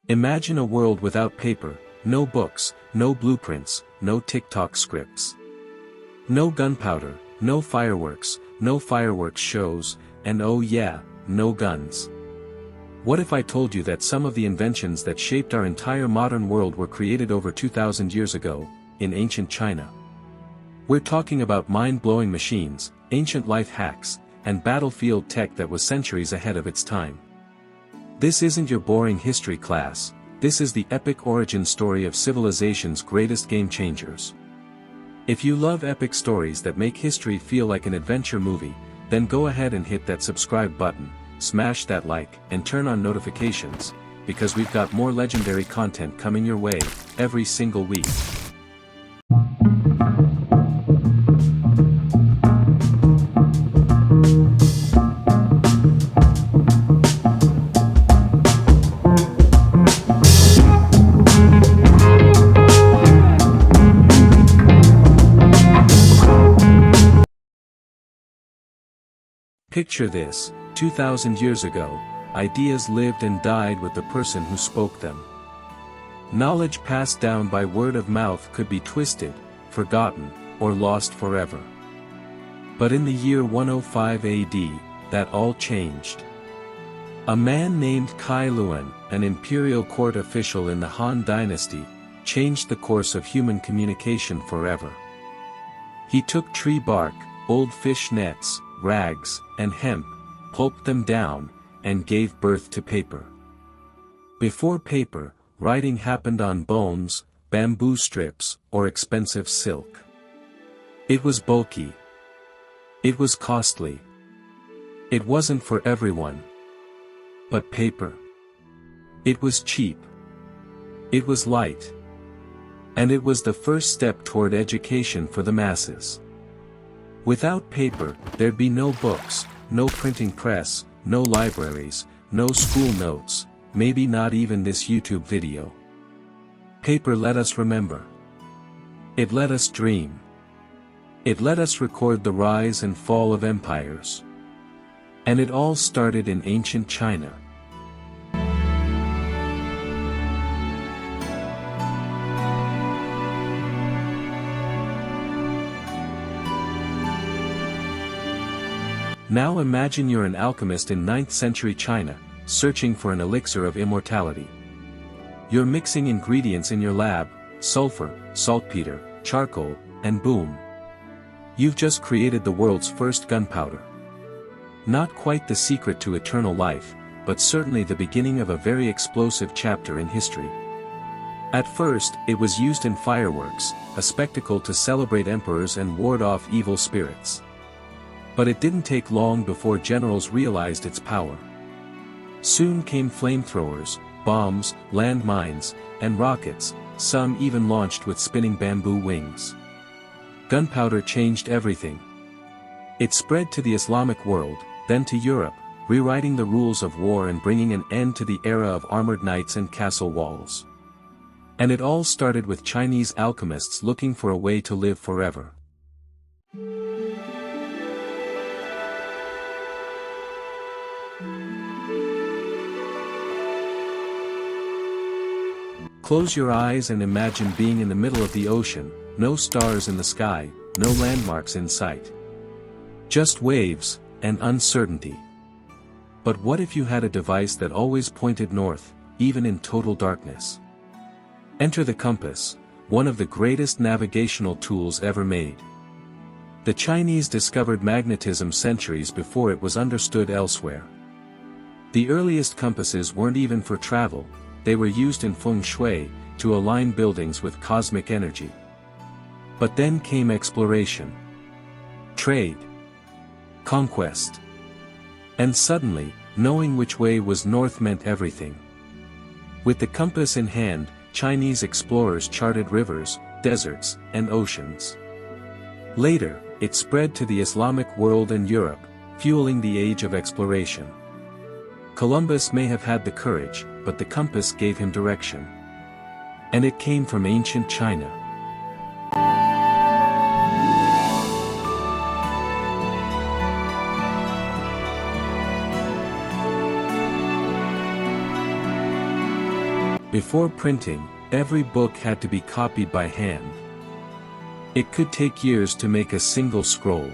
Imagine a world without paper, no books, no blueprints, no TikTok scripts. No gunpowder, no fireworks shows, and oh yeah, no guns. What if I told you that some of the inventions that shaped our entire modern world were created over 2,000 years ago, in ancient China? We're talking about mind-blowing machines, ancient life hacks, and battlefield tech that was centuries ahead of its time. This isn't your boring history class, this is the epic origin story of civilization's greatest game-changers. If you love epic stories that make history feel like an adventure movie, then go ahead and hit that subscribe button, smash that like, and turn on notifications, because we've got more legendary content coming your way, every single week. Picture this, 2,000 years ago, ideas lived and died with the person who spoke them. Knowledge passed down by word of mouth could be twisted, forgotten, or lost forever. But in the year 105 AD, that all changed. A man named Kai Luan, an imperial court official in the Han dynasty, changed the course of human communication forever. He took tree bark, old fish nets, rags, and hemp, pulped them down, and gave birth to paper. Before paper, writing happened on bones, bamboo strips, or expensive silk. It was bulky. It was costly. It wasn't for everyone. But paper. It was cheap. It was light. And it was the first step toward education for the masses. Without paper, there'd be no books, no printing press, no libraries, no school notes, maybe not even this YouTube video. Paper let us remember. It let us dream. It let us record the rise and fall of empires. And it all started in ancient China. Now imagine you're an alchemist in 9th century China, searching for an elixir of immortality. You're mixing ingredients in your lab, sulfur, saltpeter, charcoal, and boom. You've just created the world's first gunpowder. Not quite the secret to eternal life, but certainly the beginning of a very explosive chapter in history. At first, it was used in fireworks, a spectacle to celebrate emperors and ward off evil spirits. But it didn't take long before generals realized its power. Soon came flamethrowers, bombs, landmines, and rockets, some even launched with spinning bamboo wings. Gunpowder changed everything. It spread to the Islamic world, then to Europe, rewriting the rules of war and bringing an end to the era of armored knights and castle walls. And it all started with Chinese alchemists looking for a way to live forever. Close your eyes and imagine being in the middle of the ocean, no stars in the sky, no landmarks in sight. Just waves, and uncertainty. But what if you had a device that always pointed north, even in total darkness? Enter the compass, one of the greatest navigational tools ever made. The Chinese discovered magnetism centuries before it was understood elsewhere. The earliest compasses weren't even for travel. They were used in feng shui, to align buildings with cosmic energy. But then came exploration. Trade. Conquest. And suddenly, knowing which way was north meant everything. With the compass in hand, Chinese explorers charted rivers, deserts, and oceans. Later, it spread to the Islamic world and Europe, fueling the age of exploration. Columbus may have had the courage, but the compass gave him direction. And it came from ancient China. Before printing, every book had to be copied by hand. It could take years to make a single scroll.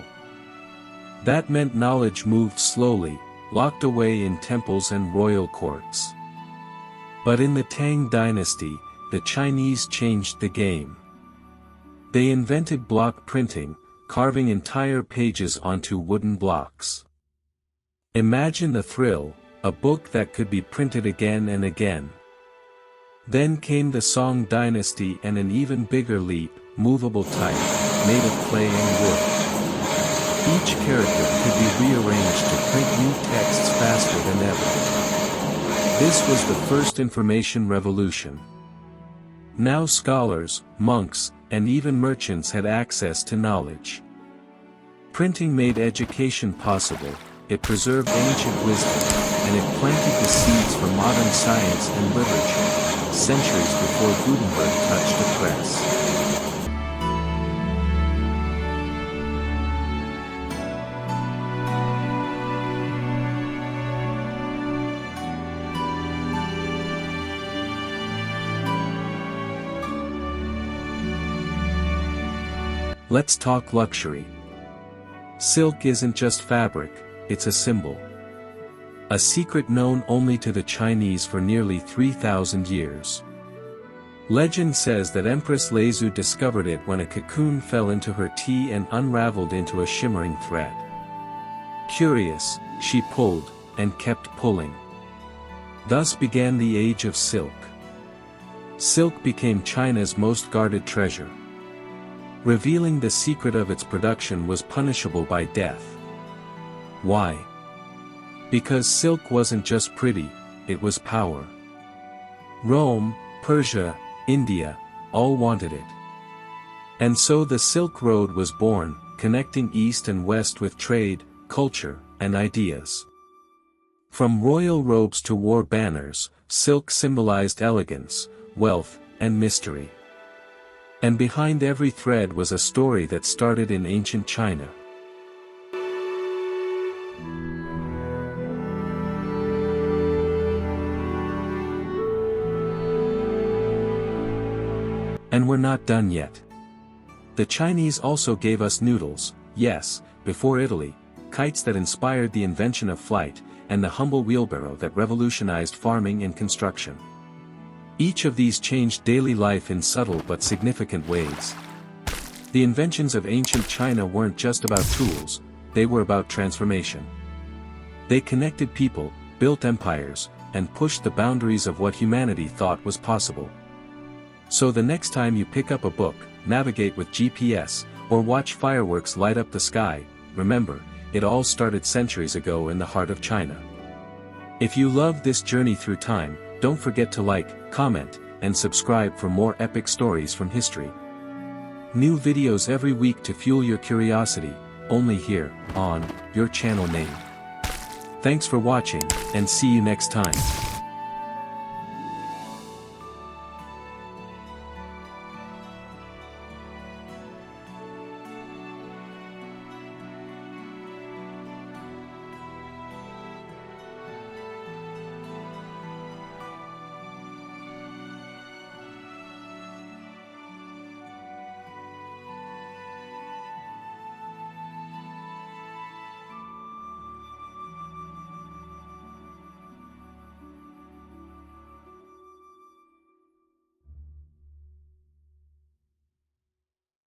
That meant knowledge moved slowly, locked away in temples and royal courts. But in the Tang dynasty, the Chinese changed the game. They invented block printing, carving entire pages onto wooden blocks. Imagine the thrill, a book that could be printed again and again. Then came the Song dynasty and an even bigger leap, movable type, made of clay and wood. Each character could be rearranged to print new texts faster than ever. This was the first information revolution. Now scholars, monks, and even merchants had access to knowledge. Printing made education possible, it preserved ancient wisdom, and it planted the seeds for modern science and literature, centuries before Gutenberg touched a press. Let's talk luxury. Silk isn't just fabric, it's a symbol. A secret known only to the Chinese for nearly 3,000 years. Legend says that Empress Leizu discovered it when a cocoon fell into her tea and unraveled into a shimmering thread. Curious, she pulled, and kept pulling. Thus began the age of silk. Silk became China's most guarded treasure. Revealing the secret of its production was punishable by death. Why? Because silk wasn't just pretty, it was power. Rome, Persia, India, all wanted it. And so the Silk Road was born, connecting East and West with trade, culture, and ideas. From royal robes to war banners, silk symbolized elegance, wealth, and mystery. And behind every thread was a story that started in ancient China. And we're not done yet. The Chinese also gave us noodles, yes, before Italy, kites that inspired the invention of flight, and the humble wheelbarrow that revolutionized farming and construction. Each of these changed daily life in subtle but significant ways. The inventions of ancient China weren't just about tools, they were about transformation. They connected people, built empires, and pushed the boundaries of what humanity thought was possible. So the next time you pick up a book, navigate with GPS, or watch fireworks light up the sky, remember, it all started centuries ago in the heart of China. If you loved this journey through time, don't forget to like, comment, and subscribe for more epic stories from history. New videos every week to fuel your curiosity, only here, on your channel name. Thanks for watching, and see you next time.